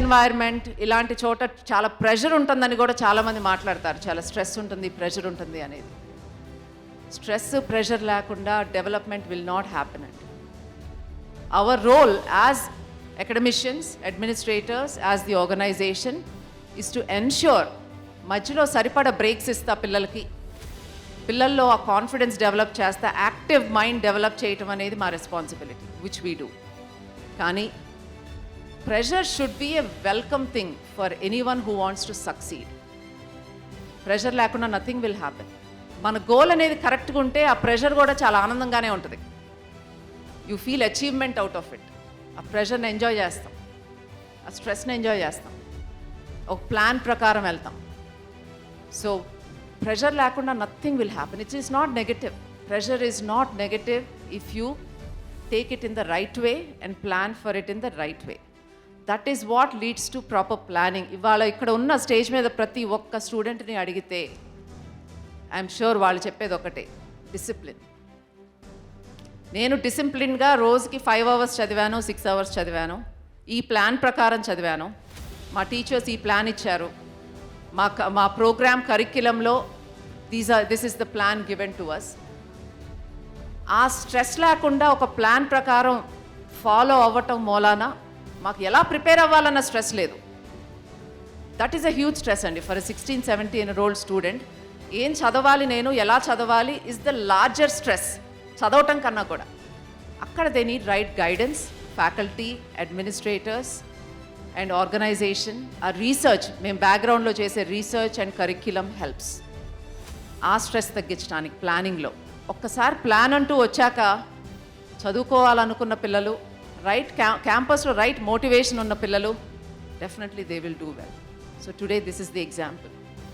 Environment ఇలాంటి చోట చాలా ప్రెషర్ ఉంటుందని కూడా చాలామంది మాట్లాడతారు. చాలా స్ట్రెస్ ఉంటుంది, ప్రెషర్ ఉంటుంది అనేది. స్ట్రెస్, ప్రెషర్ లేకుండా డెవలప్మెంట్ విల్ నాట్ హ్యాపెన్ అండి. Our role as academicians, administrators, as the organization is to ensure మధ్యలో సరిపడా బ్రేక్స్ ఇస్తా పిల్లల్లో ఆ కాన్ఫిడెన్స్ డెవలప్ చేస్తా, యాక్టివ్ మైండ్ డెవలప్ చేయటం అనేది మా రెస్పాన్సిబిలిటీ విచ్ వీ డూ. కానీ pressure should be a welcome thing for anyone who wants to succeed. Pressure లేకుండా నథింగ్ విల్ హ్యాపెన్. మన గోల్ అనేది కరెక్ట్గా ఉంటే ఆ ప్రెషర్ కూడా చాలా ఆనందంగానే ఉంటుంది. You feel achievement out of it. ఆ ప్రెషర్ని ఎంజాయ్ చేస్తాం, ఆ స్ట్రెస్ని ఎంజాయ్ చేస్తాం, ఒక ప్లాన్ ప్రకారం వెళ్తాం. సో ప్రెషర్ లేకుండా nothing will happen. It is not negative. Pressure is not negative if you take it in the right way and plan for it in the right way. That is what leads to proper planning. ఇవాళ ఇక్కడ ఉన్న stage మీద ప్రతి ఒక్క స్టూడెంట్ని అడిగితే I'm sure వాళ్ళు చెప్పేది ఒకటే, డిసిప్లిన్. నేను డిసిప్లిన్గా రోజుకి 5 hours చదివాను, 6 hours చదివాను, ఈ ప్లాన్ ప్రకారం చదివాను. మా టీచర్స్ ఈ ప్లాన్ ఇచ్చారు. మా ప్రోగ్రామ్ కరిక్యులంలో this is the plan given to us. ఆ స్ట్రెస్ లేకుండా ఒక ప్లాన్ ప్రకారం ఫాలో అవ్వటం మూలాన మాకు ఎలా ప్రిపేర్ అవ్వాలన్న స్ట్రెస్ లేదు. That is a huge stress అండి ఫర్ 16-17-year-old స్టూడెంట్. ఏం చదవాలి, నేను ఎలా చదవాలి ఇస్ ద లార్జర్ స్ట్రెస్ చదవటం కన్నా కూడా. అక్కడ they need right guidance, faculty, administrators and organization. ఆ రీసెర్చ్, మేము బ్యాక్గ్రౌండ్లో చేసే రీసెర్చ్ అండ్ కరిక్యులం హెల్ప్స్ ఆ స్ట్రెస్ తగ్గించడానికి ప్లానింగ్లో. ఒక్కసారి ప్లాన్ అంటూ వచ్చాక చదువుకోవాలనుకున్న పిల్లలు, రైట్ క్యాంపస్లో రైట్ మోటివేషన్ ఉన్న పిల్లలు, definitely they will do well. So today this is the example.